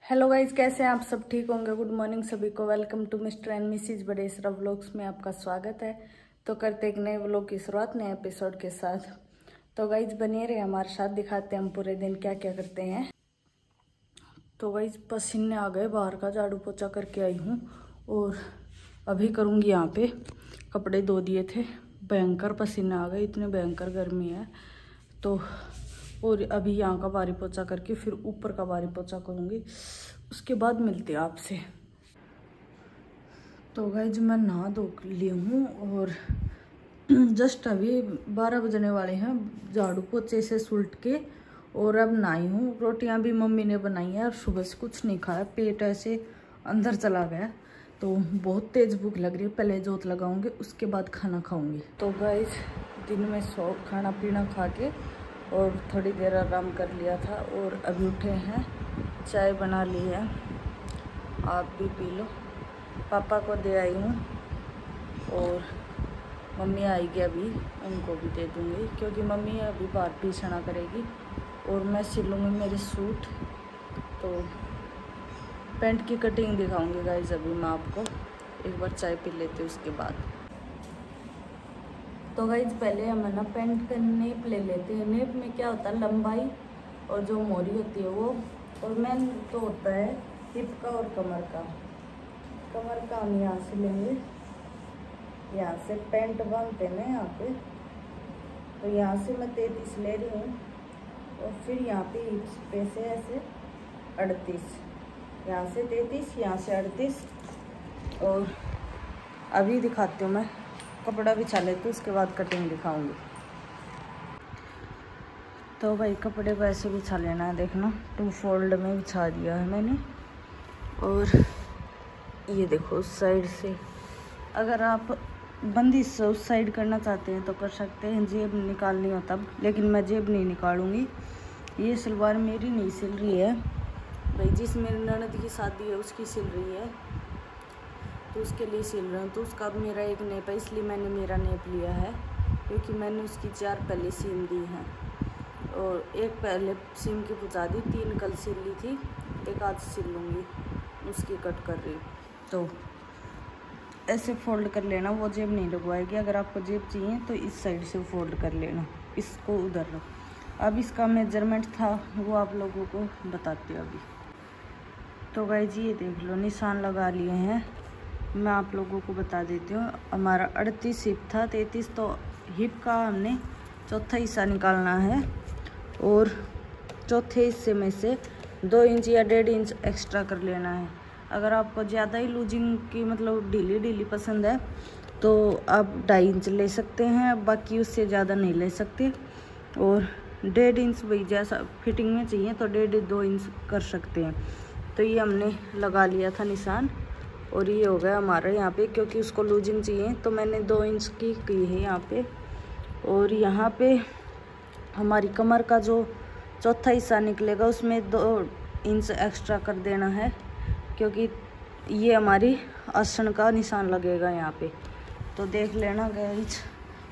Hello guys, कैसे हैं आप? सब ठीक होंगे। गुड मॉर्निंग सभी को। Welcome to Mr and Mrs Badesara vlogs में आपका स्वागत है। तो करते एक नए व्लॉग की शुरुआत नए एपिसोड के साथ। तो गाइज बने रहे हमारे साथ, दिखाते हैं हम पूरे दिन क्या क्या करते हैं। तो गाइज पसीने आ गए, बाहर का झाड़ू पोछा करके आई हूँ और अभी करूँगी यहाँ पे। कपड़े धो दिए थे, भयंकर पसीने आ गए, इतने भयंकर गर्मी है। तो और अभी यहाँ का बारी पोछा करके फिर ऊपर का बारी पोछा करूँगी, उसके बाद मिलते हैं आपसे। तो गाइज मैं नहा धो ली हूँ और जस्ट अभी 12 बजने वाले हैं, झाड़ू पोछे से सुलट के और अब नहाई हूँ। रोटियाँ भी मम्मी ने बनाई है और सुबह से कुछ नहीं खाया, पेट ऐसे अंदर चला गया। तो बहुत तेज़ भूख लग रही है, पहले जोत लगाऊंगी उसके बाद खाना खाऊंगी। तो गाइज दिन में खाना पीना खा के और थोड़ी देर आराम कर लिया था और अभी उठे हैं, चाय बना ली है, आप भी पी लो। पापा को दे आई हूँ और मम्मी आएगी अभी, उनको भी दे दूँगी क्योंकि मम्मी अभी बाहर पीछना करेगी और मैं सिलूँगी मेरे सूट। तो पैंट की कटिंग दिखाऊँगी गाइज अभी मैं आपको। एक बार चाय पी लेते उसके बाद। तो गाइज पहले हम है ना पैंट का नेप ले लेते हैं। नेप में क्या होता है, लंबाई और जो मोरी होती है वो, और मेन तो होता है हिप का और कमर का। कमर का हम यहाँ से लेंगे, यहाँ से पैंट बांधते हैं ना यहाँ पे। तो यहाँ से मैं 33 ले रही हूँ और फिर यहाँ पे हिप्स पे से ऐसे 38, यहाँ से 33, यहाँ से 38। और अभी दिखाती हूँ, मैं कपड़ा बिछा लेती हूँ उसके बाद कटिंग दिखाऊंगी। तो भाई कपड़े को ऐसे बिछा लेना है, देखना 2 फोल्ड में बिछा दिया है मैंने। और ये देखो उस साइड से, अगर आप बंदी से उस साइड करना चाहते हैं तो कर सकते हैं, जेब निकालनी हो तब, लेकिन मैं जेब नहीं निकालूंगी। ये सलवार मेरी नहीं सिल रही है भाई, जिस मेरी ननद की शादी है उसकी सिल रही है, तो उसके लिए सिल रहा हूँ। तो उसका मेरा एक नेप है, इसलिए मैंने मेरा नेप लिया है क्योंकि मैंने उसकी 4 पहले सीम दी हैं और एक पहले सीम की पुचा दी, 3 कल सिल ली थी, एक आज सिल लूँगी, उसकी कट कर रही। तो ऐसे फोल्ड कर लेना, वो जेब नहीं लगवाएगी। अगर आपको जेब चाहिए तो इस साइड से फोल्ड कर लेना, इसको उधर रख। अब इसका मेजरमेंट था वो आप लोगों को बताती हूँ अभी। तो गाइस ये देख लो, निशान लगा लिए हैं। मैं आप लोगों को बता देती हूँ, हमारा 38 हिप था, 33। तो हिप का हमने चौथा हिस्सा निकालना है और चौथे हिस्से में से 2 इंच या 1.5 इंच एक्स्ट्रा कर लेना है। अगर आपको ज़्यादा ही लूजिंग की मतलब ढीली ढीली पसंद है तो आप 2.5 इंच ले सकते हैं, बाकी उससे ज़्यादा नहीं ले सकते। और 1.5 इंच भाई जैसा फिटिंग में चाहिए तो 1.5-2 इंच कर सकते हैं। तो ये हमने लगा लिया था निशान और ये हो गया हमारा यहाँ पे, क्योंकि उसको लूजिंग चाहिए तो मैंने 2 इंच की है यहाँ पे। और यहाँ पे हमारी कमर का जो चौथा हिस्सा निकलेगा उसमें 2 इंच एक्स्ट्रा कर देना है, क्योंकि ये हमारी आसन का निशान लगेगा यहाँ पे। तो देख लेना गाइस,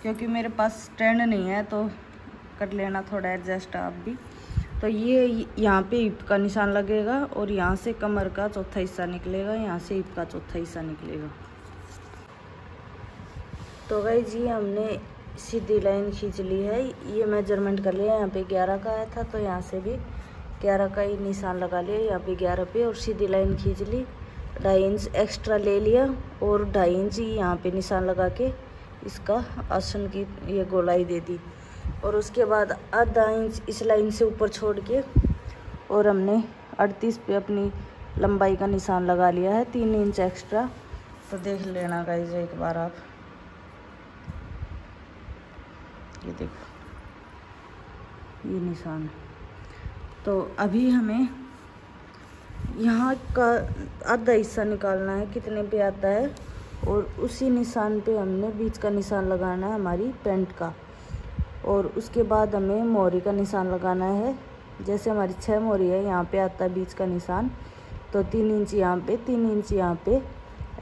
क्योंकि मेरे पास स्टैंड नहीं है तो कर लेना थोड़ा एडजस्ट आप भी। तो ये यहाँ पे हिप का निशान लगेगा और यहाँ से कमर का चौथा हिस्सा निकलेगा, यहाँ से हिप का चौथा हिस्सा निकलेगा। तो गाइस ये हमने सीधी लाइन खींच ली है, ये मेजरमेंट कर लिया। यहाँ पे 11 का आया था तो यहाँ से भी 11 का ही निशान लगा लिया, यहाँ पे 11 पे, और सीधी लाइन खींच ली। 2.5 इंच एक्स्ट्रा ले लिया और 2.5 इंच ही यहाँ पे निशान लगा के इसका आसन की ये गोलाई दे दी। और उसके बाद आधा इंच इस लाइन से ऊपर छोड़ के और हमने 38 पे अपनी लंबाई का निशान लगा लिया है, 3 इंच एक्स्ट्रा। तो देख लेना गाइस एक बार आप, ये देखो ये निशान है। तो अभी हमें यहाँ का आधा हिस्सा निकालना है, कितने पे आता है, और उसी निशान पे हमने बीच का निशान लगाना है हमारी पैंट का। और उसके बाद हमें मोरी का निशान लगाना है। जैसे हमारी 6 मोरी है, यहाँ पे आता है बीच का निशान, तो 3 इंच यहाँ पे, 3 इंच यहाँ पे,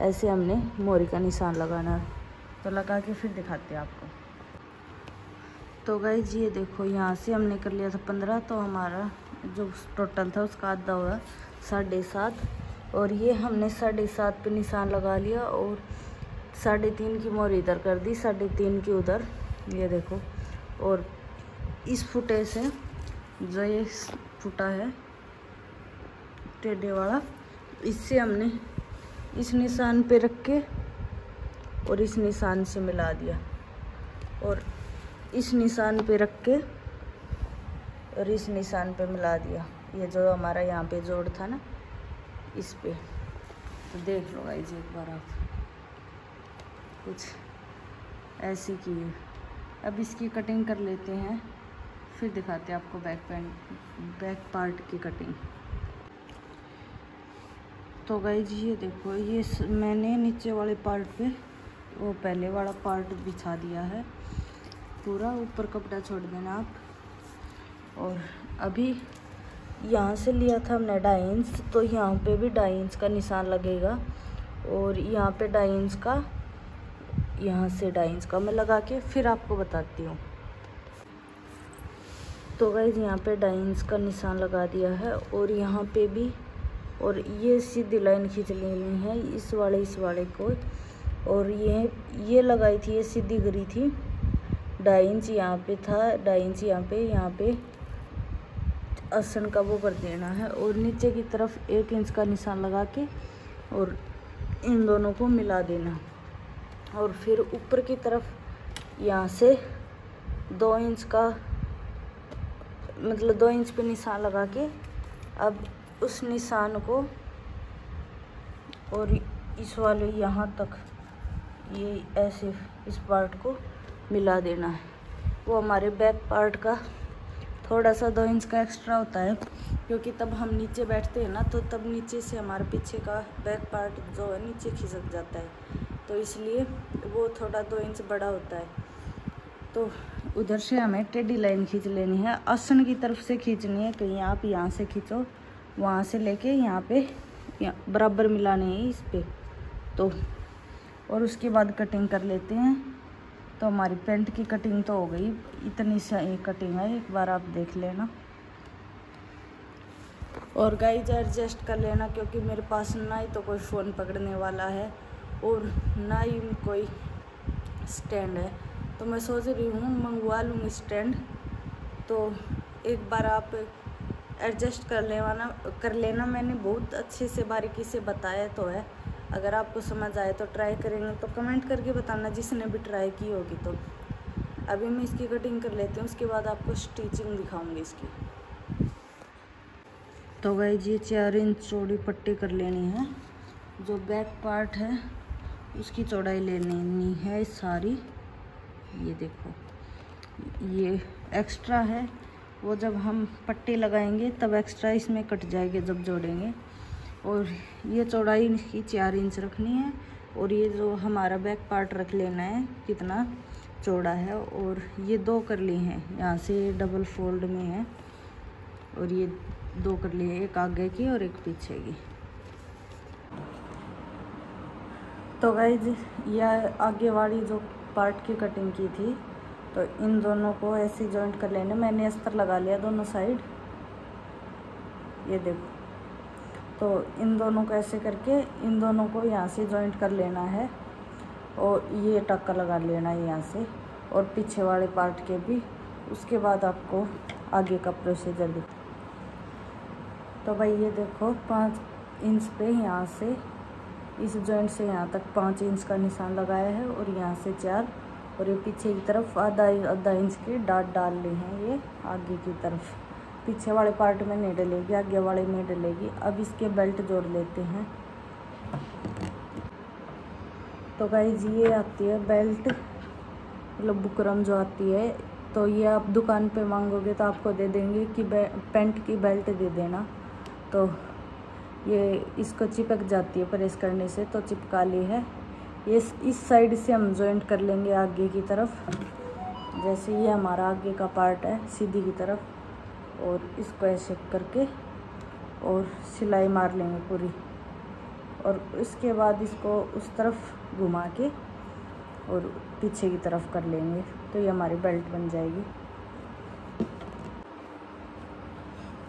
ऐसे हमने मोरी का निशान लगाना है। तो लगा के फिर दिखाते हैं आपको। तो गाइस ये देखो, यहाँ से हमने कर लिया था 15, तो हमारा जो टोटल था उसका आधा हुआ 7.5। और ये हमने 7.5 पे निशान लगा लिया और 3.5 की मोहर इधर कर दी, 3.5 की उधर, ये देखो। और इस फुटे से जो ये फुटा है टेढ़े वाला, इससे हमने इस निशान पे रख के और इस निशान से मिला दिया, और इस निशान पे रख के और इस निशान पे मिला दिया। ये जो हमारा यहाँ पे जोड़ था ना, इस पे। तो देख लो गाइस एक बार आप, कुछ ऐसी की है। अब इसकी कटिंग कर लेते हैं, फिर दिखाते हैं आपको बैक पार्ट की कटिंग। तो गाइस ये देखो, ये मैंने नीचे वाले पार्ट पे वो पहले वाला पार्ट बिछा दिया है पूरा, ऊपर कपड़ा छोड़ देना आप। और अभी यहाँ से लिया था हमने 2.5 इंच, तो यहाँ पे भी 2.5 इंच का निशान लगेगा, और यहाँ पे 2.5 इंच का, यहाँ से 2.5 इंच का मैं लगा के फिर आपको बताती हूँ। तो गाइस यहाँ पे 2.5 इंच का निशान लगा दिया है, और यहाँ पे भी, और ये सीधी लाइन खींच लेनी है इस वाले को। और ये लगाई थी, ये सीधी करी थी। 2.5 इंच यहाँ पे था, 2.5 इंच यहाँ पे आसन का वो कर देना है, और नीचे की तरफ 1 इंच का निशान लगा के और इन दोनों को मिला देना। और फिर ऊपर की तरफ यहाँ से 2 इंच का, मतलब 2 इंच पे निशान लगा के अब उस निशान को और इस वाले यहाँ तक, ये ऐसे इस पार्ट को मिला देना है। वो हमारे बैक पार्ट का थोड़ा सा 2 इंच का एक्स्ट्रा होता है, क्योंकि तब हम नीचे बैठते हैं ना, तो तब नीचे से हमारे पीछे का बैक पार्ट जो है नीचे खिसक जाता है, तो इसलिए वो थोड़ा 2 इंच बड़ा होता है। तो उधर से हमें टेढ़ी लाइन खींच लेनी है, आसन की तरफ से खींचनी है। कहीं आप यहाँ से खींचो, वहाँ से लेके यहाँ पे बराबर मिलाने हैं इस पे। तो और उसके बाद कटिंग कर लेते हैं। तो हमारी पैंट की कटिंग तो हो गई, इतनी सी कटिंग है, एक बार आप देख लेना। और गाइस एडजस्ट कर लेना, क्योंकि मेरे पास ना ही तो कोई फ़ोन पकड़ने वाला है और ना ही कोई स्टैंड है, तो मैं सोच रही हूँ मंगवा लूँगी स्टैंड। तो एक बार आप एडजस्ट कर लेना। मैंने बहुत अच्छे से बारीकी से बताया तो है, अगर आपको समझ आए तो ट्राई करेंगे तो कमेंट करके बताना, जिसने भी ट्राई की होगी। तो अभी मैं इसकी कटिंग कर लेती हूँ, उसके बाद आपको स्टिचिंग दिखाऊंगी इसकी। तो गाइस ये 4 इंच चौड़ी पट्टी कर लेनी है। जो बैक पार्ट है उसकी चौड़ाई ले लेनी है सारी। ये देखो, ये एक्स्ट्रा है, वो जब हम पट्टी लगाएंगे तब एक्स्ट्रा इसमें कट जाएंगे जब जोड़ेंगे। और ये चौड़ाई इसकी 4 इंच रखनी है, और ये जो हमारा बैक पार्ट रख लेना है कितना चौड़ा है। और ये 2 कर ली हैं, यहाँ से डबल फोल्ड में है, और ये 2 कर ली है, एक आगे की और एक पीछे की। तो गाइस यह आगे वाली जो पार्ट की कटिंग की थी, तो इन दोनों को ऐसे जॉइंट कर लेना। मैंने अस्तर लगा लिया दोनों साइड, ये देखो। तो इन दोनों को ऐसे करके इन दोनों को यहाँ से जॉइंट कर लेना है, और ये टक्का लगा लेना है यहाँ से, और पीछे वाले पार्ट के भी। उसके बाद आपको आगे का प्रोसीजर दिखा। तो भाई ये देखो, 5 इंच पे यहाँ से इस जॉइंट से यहाँ तक 5 इंच का निशान लगाया है, और यहाँ से 4, और ये पीछे की तरफ आधा इंच की डाट डाल ली हैं ये आगे की तरफ। पीछे वाले पार्ट में नहीं डलेगी, आगे वाले में डलेगी। अब इसके बेल्ट जोड़ लेते हैं। तो गाइस ये आती है बेल्ट, मतलब बुकरम जो आती है, तो ये आप दुकान पे मांगोगे तो आपको दे देंगे कि पैंट की बेल्ट दे देना। तो ये इसको चिपक जाती है प्रेस करने से, तो चिपका ली है। ये इस साइड से हम जॉइंट कर लेंगे आगे की तरफ। जैसे ये हमारा आगे का पार्ट है सीधी की तरफ, और इसको ऐसे करके और सिलाई मार लेंगे पूरी। और इसके बाद इसको उस तरफ घुमा के और पीछे की तरफ कर लेंगे तो ये हमारी बेल्ट बन जाएगी।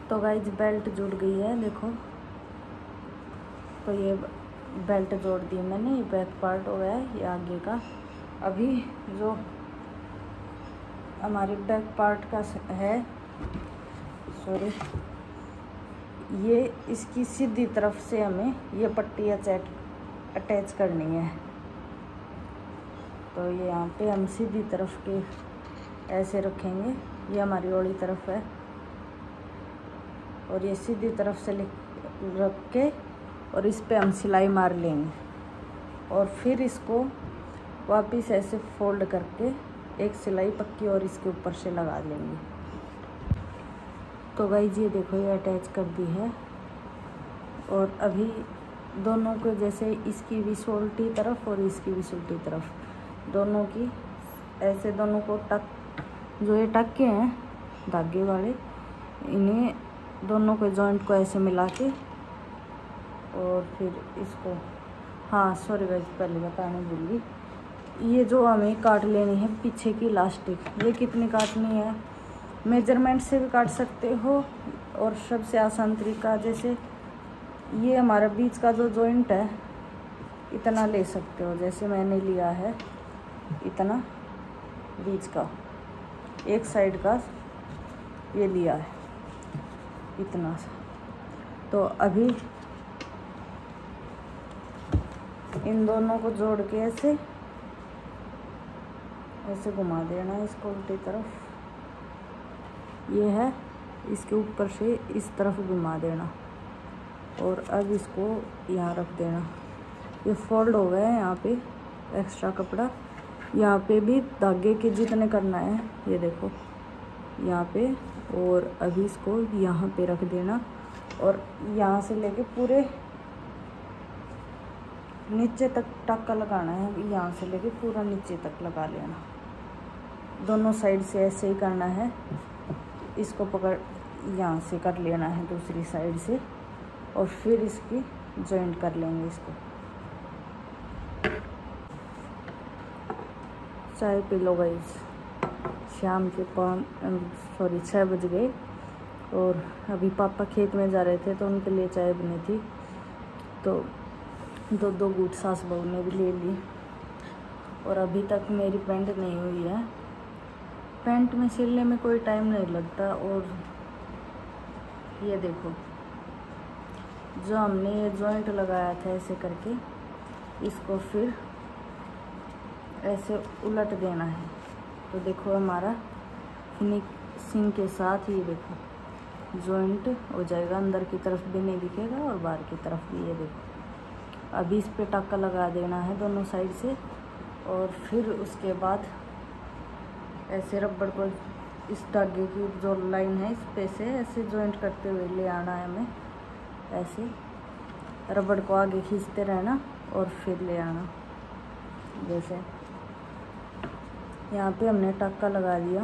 तो गाइस बेल्ट जुड़ गई है देखो। तो ये बेल्ट जोड़ दी मैंने, ये बैक पार्ट हो गया है, ये आगे का। अभी जो हमारे बैक पार्ट का है, सॉरी, ये इसकी सीधी तरफ से हमें ये पट्टी अटैच करनी है। तो ये यहाँ पे हम सीधी तरफ के ऐसे रखेंगे, ये हमारी ओली तरफ है, और ये सीधी तरफ से रख के और इस पे हम सिलाई मार लेंगे और फिर इसको वापस ऐसे फोल्ड करके एक सिलाई पक्की और इसके ऊपर से लगा लेंगे। तो गाइस ये देखो ये अटैच कर दी है। और अभी दोनों को जैसे इसकी भी उल्टी तरफ और इसकी भी उल्टी तरफ, दोनों की ऐसे दोनों को जो ये टक्के हैं धागे वाले, इन्हें दोनों को जॉइंट को ऐसे मिला के और फिर इसको, हाँ सॉरी गाइस पहले बताने भूल गई, ये जो हमें काट लेनी है पीछे की इलास्टिक, ये कितनी काटनी है मेजरमेंट से भी काट सकते हो और सबसे आसान तरीका, जैसे ये हमारा बीच का जो जॉइंट है इतना ले सकते हो, जैसे मैंने लिया है इतना बीच का, एक साइड का ये लिया है इतना सा। तो अभी इन दोनों को जोड़ के ऐसे ऐसे घुमा देना है इसको उल्टी तरफ, ये है, इसके ऊपर से इस तरफ घुमा देना और अब इसको यहाँ रख देना। ये फोल्ड हो गया है यहाँ पे एक्स्ट्रा कपड़ा, यहाँ पे भी धागे के जितने करना है ये देखो यहाँ पे, और अभी इसको यहाँ पे रख देना और यहाँ से लेके पूरे नीचे तक टाका लगाना है, यहाँ से लेके पूरा नीचे तक लगा लेना। दोनों साइड से ऐसे ही करना है, इसको पकड़ यहाँ से कर लेना है दूसरी साइड से और फिर इसकी जॉइंट कर लेंगे इसको। चाय पी लो गाइस, शाम के 6 बज गए और अभी पापा खेत में जा रहे थे तो उनके लिए चाय बनी थी, तो दो घूंट सास बहू ने भी ले ली। और अभी तक मेरी पैंट नहीं हुई है, पैंट में सिलने में कोई टाइम नहीं लगता। और ये देखो जो हमने ये जॉइंट लगाया था ऐसे करके, इसको फिर ऐसे उलट देना है। तो देखो हमारा फिनिशिंग के साथ ये देखो जॉइंट हो जाएगा, अंदर की तरफ भी नहीं दिखेगा और बाहर की तरफ भी। ये देखो अभी इस पे टाका लगा देना है दोनों साइड से और फिर उसके बाद ऐसे रबड़ को इस धागे की जो लाइन है इस पे से ऐसे जॉइंट करते हुए ले आना है हमें, ऐसे रबड़ को आगे खींचते रहना और फिर ले आना। जैसे यहाँ पे हमने टाका लगा दिया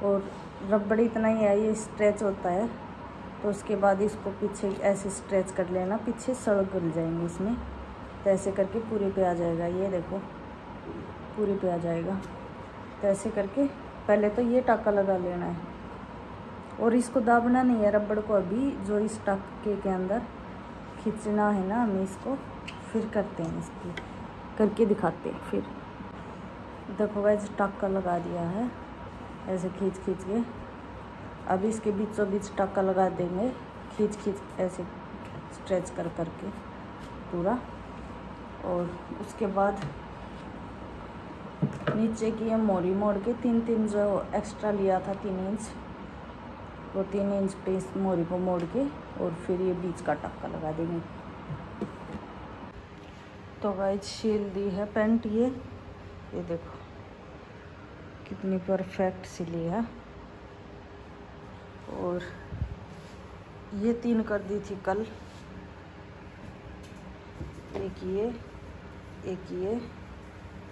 और रबड़ इतना ही है, ये स्ट्रेच होता है, तो उसके बाद इसको पीछे ऐसे स्ट्रेच कर लेना, पीछे सड़क गल जाएंगे इसमें, तो ऐसे करके पूरे पे आ जाएगा। ये देखो पूरे पे आ जाएगा। तो ऐसे करके पहले तो ये टाका लगा लेना है और इसको दाबना नहीं है रबड़ को, अभी जो इस टाके के अंदर खींचना है ना हमें, इसको फिर करते हैं, इसकी करके दिखाते हैं। फिर देखो गाइस टाका लगा दिया है ऐसे खींच के, अब इसके बीचों बीच टाका लगा देंगे, खींच ऐसे स्ट्रेच करके पूरा। और उसके बाद नीचे की ये मोरी मोड़ के 3 जो एक्स्ट्रा लिया था 3 इंच, वो 3 इंच पे इस मोरी को मोड़ के और फिर ये बीच का टाका लगा देंगे। तो गाइस सिल दी है पैंट, ये देखो कितनी परफेक्ट सिली है। और ये 3 कर दी थी कल, एक ये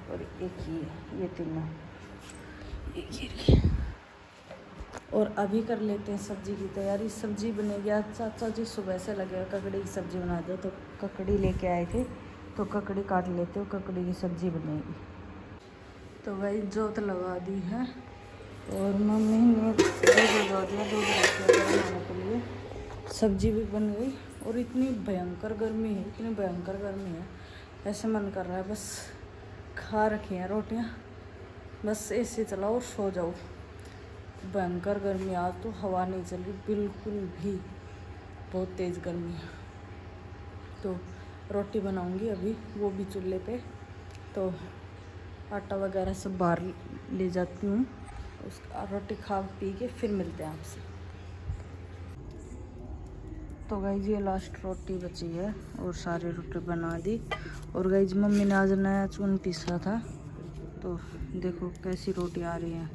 और एक ये तीनों, ये। और अभी कर लेते हैं सब्जी की तैयारी। सब्जी बनेगी आज, चाचा जी सुबह से लगे ककड़ी की सब्जी बना दो, तो ककड़ी लेके आए थे, तो ककड़ी काट लेते हो, ककड़ी की सब्जी बनेगी। तो भाई जोत लगा दी है और मम्मी ने दूध लगा दिया, दूध रखा बनाने के लिए। सब्जी भी बन गई और इतनी भयंकर गर्मी है, इतनी भयंकर गर्मी है, ऐसे मन कर रहा है बस खा रखी हैं रोटियां, बस एसी चलाओ और सो जाओ। भयंकर गर्मी, आज तो हवा नहीं चल रही बिल्कुल भी, बहुत तेज़ गर्मी है। तो रोटी बनाऊंगी अभी, वो भी चूल्हे पे। तो आटा वगैरह सब बाहर ले जाती हूँ, उस रोटी खा पी के फिर मिलते हैं आपसे। तो गाइज ये लास्ट रोटी बची है और सारी रोटी बना दी। और गाइज मम्मी ने आज नया चून पीसा था, तो देखो कैसी रोटी आ रही है,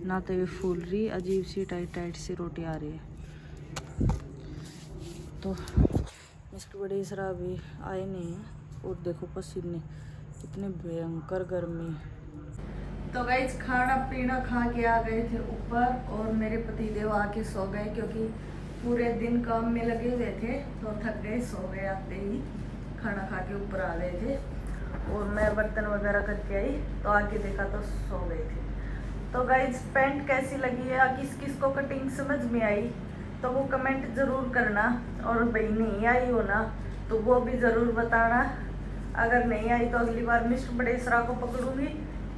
ना तो ये फूल रही, अजीब सी टाइट टाइट सी रोटी आ रही है। तो मिस्टर बड़ेसरा अभी आए नहीं है और देखो पसीने, इतनी भयंकर गर्मी है। तो गाइज खाना पीना खा के आ गए थे ऊपर और मेरे पतिदेव आके सो गए, क्योंकि पूरे दिन काम में लगे हुए थे तो थक गए, सो गए आते ही, खाना खा के ऊपर आ गए थे। और मैं बर्तन वगैरह करके आई तो आके देखा तो सो गए थे। तो गाइज पैंट कैसी लगी है, किस किस को कटिंग समझ में आई तो वो कमेंट ज़रूर करना, और भाई नहीं आई हो ना तो वो भी ज़रूर बताना। अगर नहीं आई तो अगली बार मिस्टर बड़ेसरा को पकड़ूंगी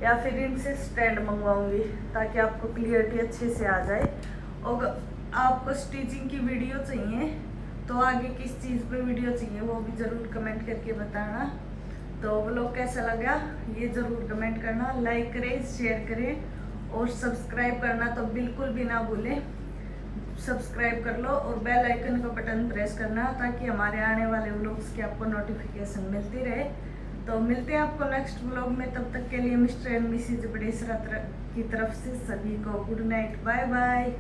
या फिर इनसे स्टैंड मंगवाऊंगी, ताकि आपको क्लियरिटी अच्छे से आ जाए। और आपको स्टिचिंग की वीडियो चाहिए तो आगे किस चीज़ पे वीडियो चाहिए वो भी ज़रूर कमेंट करके बताना। तो व्लॉग कैसा लगा ये ज़रूर कमेंट करना, लाइक करें, शेयर करें और सब्सक्राइब करना तो बिल्कुल भी ना भूलें। सब्सक्राइब कर लो और बेल आइकन का बटन प्रेस करना, ताकि हमारे आने वाले व्लॉग्स की आपको नोटिफिकेशन मिलती रहे। तो मिलते हैं आपको नेक्स्ट व्लॉग में, तब तक के लिए मिस्टर एंड मिसेज बड़ेसरा की तरफ से सभी को गुड नाइट, बाय बाय।